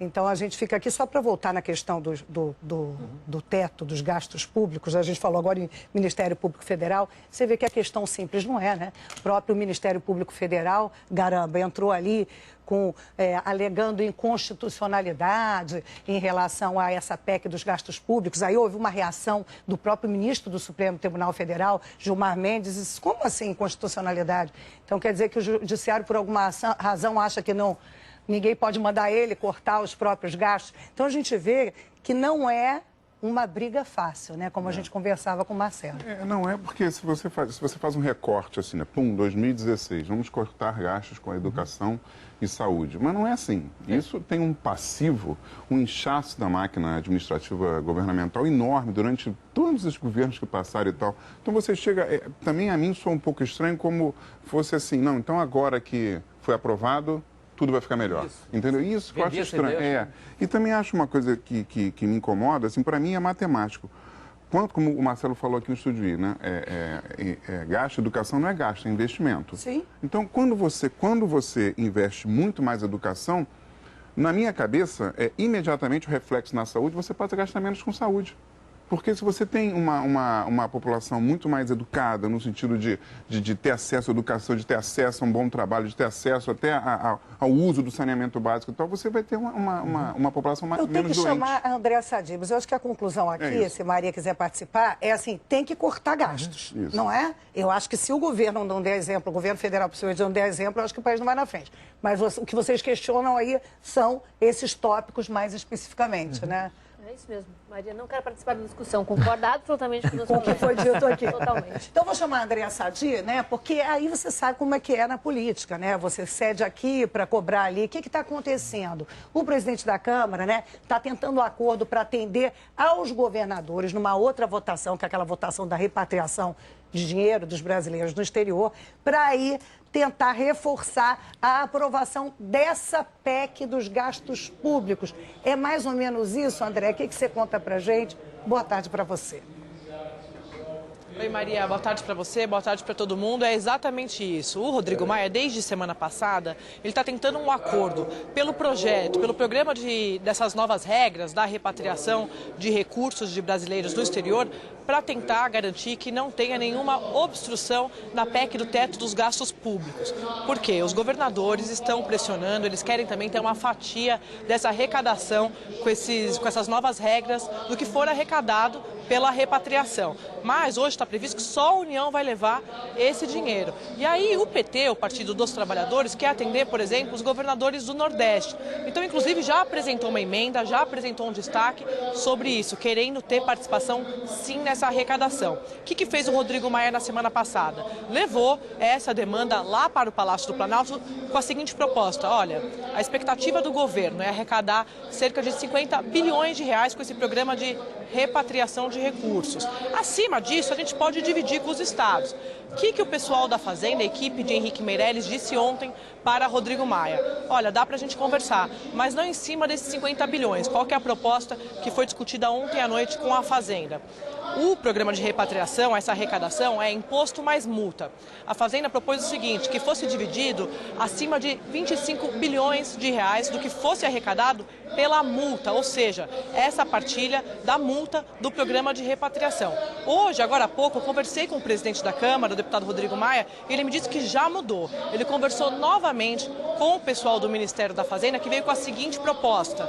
Então, a gente fica aqui só para voltar na questão do teto, dos gastos públicos. A gente falou agora em Ministério Público Federal. Você vê que a questão simples não é, né? O próprio Ministério Público Federal, Garamba, entrou ali alegando inconstitucionalidade em relação a essa PEC dos gastos públicos. Aí houve uma reação do próprio ministro do Supremo Tribunal Federal, Gilmar Mendes, e disse, como assim inconstitucionalidade? Então, quer dizer que o Judiciário, por alguma razão, acha que ninguém pode mandar ele cortar os próprios gastos. Então, a gente vê que não é uma briga fácil, né? Como a gente conversava com o Marcelo. Não é porque se você faz um recorte assim, né? 2016, vamos cortar gastos com a educação e saúde. Mas não é assim. Isso tem um passivo, um inchaço da máquina administrativa governamental enorme durante todos os governos que passaram e tal. Então você chega... também a mim soa um pouco estranho como fosse assim, não, então agora que foi aprovado, tudo vai ficar melhor. Isso. Entendeu? Isso que eu acho estranho. E também acho uma coisa que me incomoda, assim, para mim é matemático. Como o Marcelo falou aqui no estúdio, né? Gasto, educação não é gasto, é investimento. Sim. Então, quando você investe muito mais em educação, na minha cabeça, imediatamente o reflexo na saúde, você passa a gastar menos com saúde. Porque se você tem uma população muito mais educada, no sentido de ter acesso à educação, de ter acesso a um bom trabalho, de ter acesso até ao uso do saneamento básico e tal, você vai ter uma população menos doente. Eu tenho que chamar a Andréa Sadibos. Eu acho que a conclusão aqui, se Maria quiser participar, é assim, tem que cortar gastos, não é? Eu acho que se o governo não der exemplo, o governo federal, principalmente, não der exemplo, eu acho que o país não vai na frente. Mas o que vocês questionam aí são esses tópicos mais especificamente, né? É isso mesmo. Maria, não quero participar da discussão. Concordo absolutamente com o que foi dito aqui. Totalmente. Então, vou chamar a Andréa Sadi, né? Porque aí você sabe como é que é na política, né? Você cede aqui para cobrar ali. O que está acontecendo? O presidente da Câmara, né? Está tentando um acordo para atender aos governadores numa outra votação, que é aquela votação da repatriação de dinheiro dos brasileiros no exterior, para aí tentar reforçar a aprovação dessa PEC dos gastos públicos. É mais ou menos isso, André? O que você conta pra gente? Boa tarde para você. Oi, Maria, boa tarde para você, boa tarde para todo mundo. É exatamente isso. O Rodrigo Maia, desde semana passada, ele está tentando um acordo pelo projeto, pelo programa dessas novas regras da repatriação de recursos de brasileiros no exterior, para tentar garantir que não tenha nenhuma obstrução na PEC do teto dos gastos públicos. Por quê? Os governadores estão pressionando, eles querem também ter uma fatia dessa arrecadação com essas novas regras do que for arrecadado pela repatriação. Mas hoje está previsto que só a União vai levar esse dinheiro. E aí o PT, o Partido dos Trabalhadores, quer atender, por exemplo, os governadores do Nordeste. Então, inclusive, já apresentou uma emenda, já apresentou um destaque sobre isso, querendo ter participação, sim, nessa arrecadação. O que fez o Rodrigo Maia na semana passada? Levou essa demanda lá para o Palácio do Planalto com a seguinte proposta. Olha, a expectativa do governo é arrecadar cerca de 50 bilhões de reais com esse programa de repatriação de recursos. Acima disso, a gente pode dividir com os estados. O que o pessoal da Fazenda, a equipe de Henrique Meirelles, disse ontem para Rodrigo Maia? Olha, dá para a gente conversar, mas não em cima desses 50 bilhões. Qual que é a proposta que foi discutida ontem à noite com a Fazenda? O programa de repatriação, essa arrecadação, é imposto mais multa. A Fazenda propôs o seguinte, que fosse dividido acima de 25 bilhões de reais do que fosse arrecadado pela multa, ou seja, essa partilha da multa do programa de repatriação. Hoje, agora há pouco, eu conversei com o presidente da Câmara, o deputado Rodrigo Maia, e ele me disse que já mudou. Ele conversou novamente com o pessoal do Ministério da Fazenda, que veio com a seguinte proposta.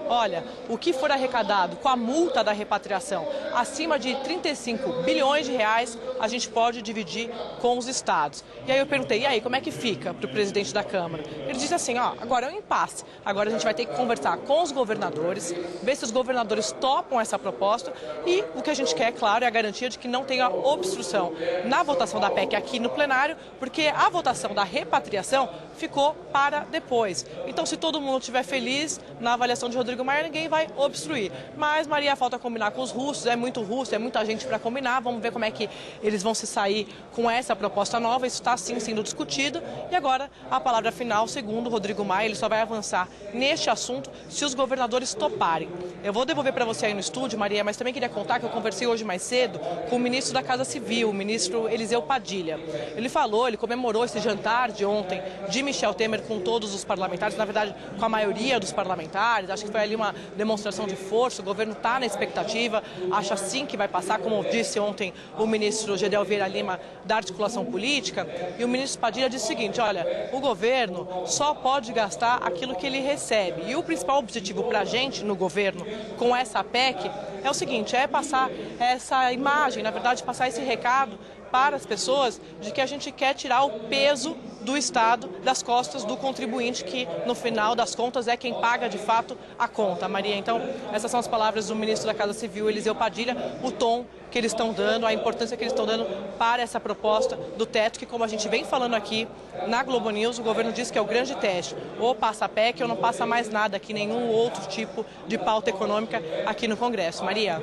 Olha, o que for arrecadado com a multa da repatriação acima de 35 bilhões de reais, a gente pode dividir com os estados. E aí eu perguntei, e aí, como é que fica para o presidente da Câmara? Ele disse assim, ó, agora é um impasse. Agora a gente vai ter que conversar com os governadores, ver se os governadores topam essa proposta e o que a gente quer, claro, é a garantia de que não tenha obstrução na votação da PEC aqui no plenário, porque a votação da repatriação ficou para depois. Então, se todo mundo estiver feliz na avaliação de Rodrigo Maia, ninguém vai obstruir. Mas, Maria, falta combinar com os russos, é muito russo, é muita gente para combinar, vamos ver como é que eles vão se sair com essa proposta nova. Isso está sim sendo discutido e agora a palavra final, segundo o Rodrigo Maia, ele só vai avançar neste assunto se os governadores toparem. Eu vou devolver para você aí no estúdio, Maria, mas também queria contar que eu conversei hoje mais cedo com o ministro da Casa Civil, o ministro Eliseu Padilha. Ele comemorou esse jantar de ontem de Michel Temer com todos os parlamentares, na verdade com a maioria dos parlamentares. Acho que foi ali uma demonstração de força, o governo está na expectativa, acha sim que vai passar, como disse ontem o ministro Gedel Vieira Lima da articulação política, e o ministro Padilha disse o seguinte: olha, o governo só pode gastar aquilo que ele recebe, e o principal objetivo para a gente no governo com essa PEC é o seguinte, é passar essa imagem, na verdade passar esse recado para as pessoas de que a gente quer tirar o peso do Estado das costas do contribuinte, que no final das contas é quem paga de fato a conta. Maria, então essas são as palavras do ministro da Casa Civil, Eliseu Padilha, o tom que eles estão dando, a importância que eles estão dando para essa proposta do teto, que como a gente vem falando aqui na Globo News, o governo diz que é o grande teste, ou passa a PEC ou não passa mais nada aqui, nenhum outro tipo de pauta econômica aqui no Congresso. Maria.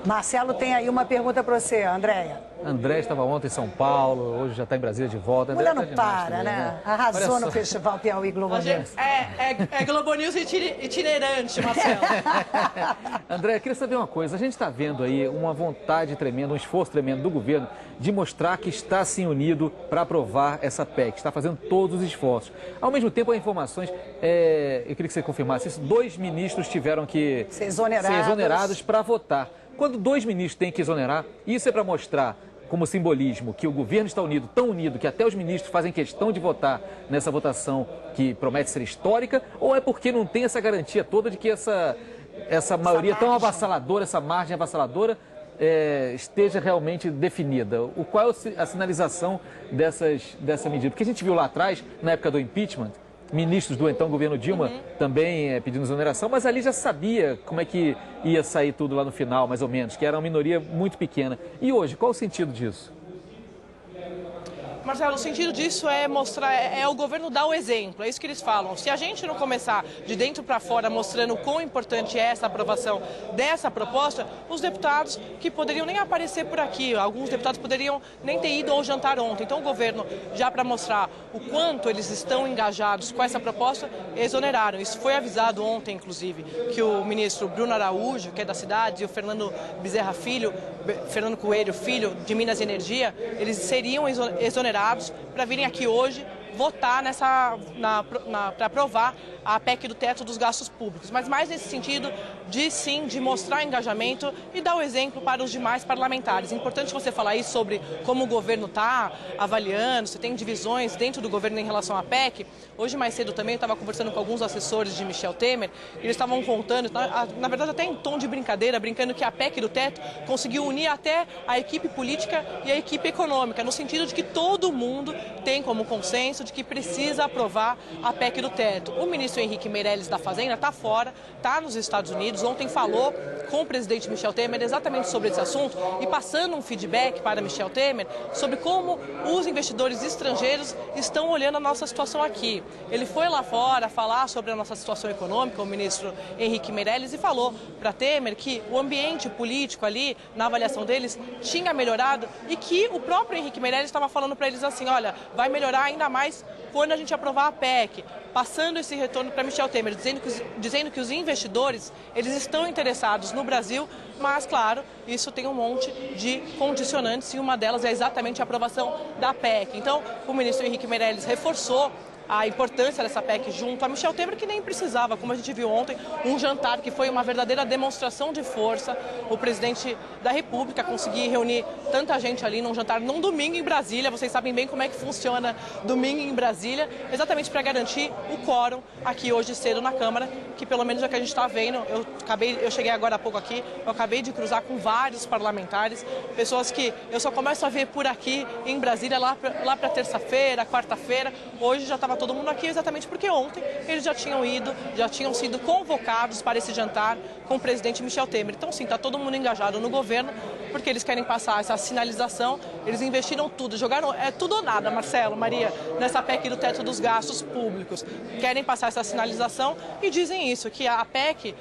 Marcelo tem aí uma pergunta para você, Andréia. André estava ontem em São Paulo, hoje já está em Brasília de volta. Mulher André não tá para, demais, né? Arrasou no Festival Piauí Globo News. É Globo News itinerante, Marcelo. André, eu queria saber uma coisa. A gente está vendo aí uma vontade tremenda, um esforço tremendo do governo de mostrar que está se unido para aprovar essa PEC, está fazendo todos os esforços. Ao mesmo tempo, há informações, eu queria que você confirmasse isso, 2 ministros tiveram que ser exonerados para votar. Quando 2 ministros têm que exonerar, isso é para mostrar como simbolismo que o governo está unido, tão unido, que até os ministros fazem questão de votar nessa votação que promete ser histórica, ou é porque não tem essa garantia toda de que essa maioria tão avassaladora, essa margem avassaladora, esteja realmente definida? Qual é a sinalização dessa medida? Porque a gente viu lá atrás, na época do impeachment, ministros do então governo Dilma também pedindo exoneração, mas ali já sabia como é que ia sair tudo lá no final, mais ou menos, que era uma minoria muito pequena. E hoje, qual o sentido disso? Marcelo, o sentido disso é mostrar, é o governo dar o exemplo, é isso que eles falam. Se a gente não começar de dentro para fora mostrando o quão importante é essa aprovação dessa proposta, os deputados que poderiam nem aparecer por aqui, alguns deputados poderiam nem ter ido ao jantar ontem. Então o governo, já para mostrar o quanto eles estão engajados com essa proposta, exoneraram. Isso foi avisado ontem, inclusive, que o ministro Bruno Araújo, que é da cidade, e o Fernando Fernando Coelho Filho, de Minas e Energia, eles seriam exonerados para virem aqui hoje votar para aprovar a PEC do teto dos gastos públicos, mas mais nesse sentido de mostrar engajamento e dar o exemplo para os demais parlamentares. É importante você falar isso sobre como o governo está avaliando, se tem divisões dentro do governo em relação à PEC. Hoje mais cedo também eu estava conversando com alguns assessores de Michel Temer, e eles estavam contando, na verdade até em tom de brincadeira, brincando que a PEC do teto conseguiu unir até a equipe política e a equipe econômica, no sentido de que todo mundo tem como consenso de que precisa aprovar a PEC do teto. O ministro Henrique Meirelles da Fazenda está fora, está nos Estados Unidos. Ontem falou com o presidente Michel Temer exatamente sobre esse assunto e passando um feedback para Michel Temer sobre como os investidores estrangeiros estão olhando a nossa situação aqui. Ele foi lá fora falar sobre a nossa situação econômica, o ministro Henrique Meirelles, e falou para Temer que o ambiente político ali, na avaliação deles, tinha melhorado e que o próprio Henrique Meirelles estava falando para eles assim, olha, vai melhorar ainda mais quando a gente aprovar a PEC, passando esse retorno para Michel Temer, dizendo que os investidores eles estão interessados no Brasil, mas, claro, isso tem um monte de condicionantes e uma delas é exatamente a aprovação da PEC. Então, o ministro Henrique Meirelles reforçou a importância dessa PEC junto a Michel Temer, que nem precisava, como a gente viu ontem, um jantar que foi uma verdadeira demonstração de força. O presidente da República conseguiu reunir tanta gente ali num jantar num domingo em Brasília. Vocês sabem bem como é que funciona domingo em Brasília, exatamente para garantir o quórum aqui hoje cedo na Câmara, que pelo menos é o que a gente está vendo. Eu cheguei agora há pouco aqui, eu acabei de cruzar com vários parlamentares, pessoas que eu só começo a ver por aqui em Brasília lá para terça-feira, quarta-feira. Hoje já estava todo mundo aqui exatamente porque ontem eles já tinham sido convocados para esse jantar com o presidente Michel Temer. Então sim, está todo mundo engajado no governo porque eles querem passar essa sinalização Eles investiram tudo, jogaram tudo ou nada, Marcelo, Maria, nessa PEC do teto dos gastos públicos. Querem passar essa sinalização e dizem isso, que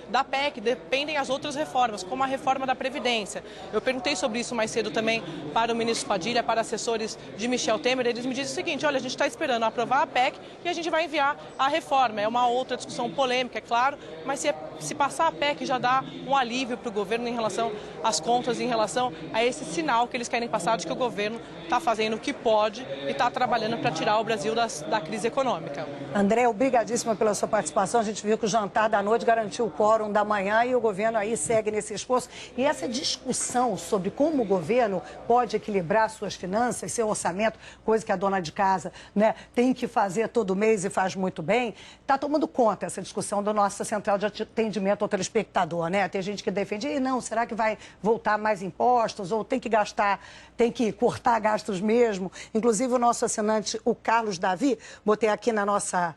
da PEC dependem as outras reformas, como a reforma da Previdência. Eu perguntei sobre isso mais cedo também para o ministro Padilha, para assessores de Michel Temer. Eles me dizem o seguinte: olha, a gente está esperando aprovar a PEC e a gente vai enviar a reforma. É uma outra discussão polêmica, é claro, mas se passar a PEC já dá um alívio para o governo em relação às contas, em relação a esse sinal que eles querem passar de que o governo está fazendo o que pode e está trabalhando para tirar o Brasil da crise econômica. André, obrigadíssima pela sua participação. A gente viu que o jantar da noite garantiu o quórum da manhã e o governo aí segue nesse esforço. E essa discussão sobre como o governo pode equilibrar suas finanças, seu orçamento, coisa que a dona de casa, né, tem que fazer todo mês e faz muito bem, está tomando conta essa discussão da nossa central de atendimento ao telespectador, né? Tem gente que defende, não, será que vai voltar mais impostos ou tem que gastar, tem que cortar gastos mesmo? Inclusive o nosso assinante, o Carlos Davi, botei aqui na nossa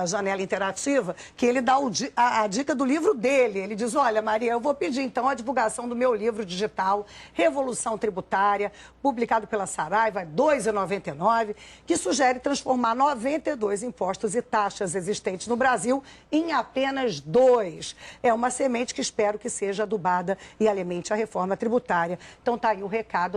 janela interativa, que ele dá a dica do livro dele. Ele diz, olha, Maria, eu vou pedir então a divulgação do meu livro digital, Revolução Tributária, publicado pela Saraiva, R$ 2,99, que sugere transformar 92 impostos e taxas existentes no Brasil em apenas 2. É uma semente que espero que seja adubada e alimente a reforma tributária. Então tá aí o recado.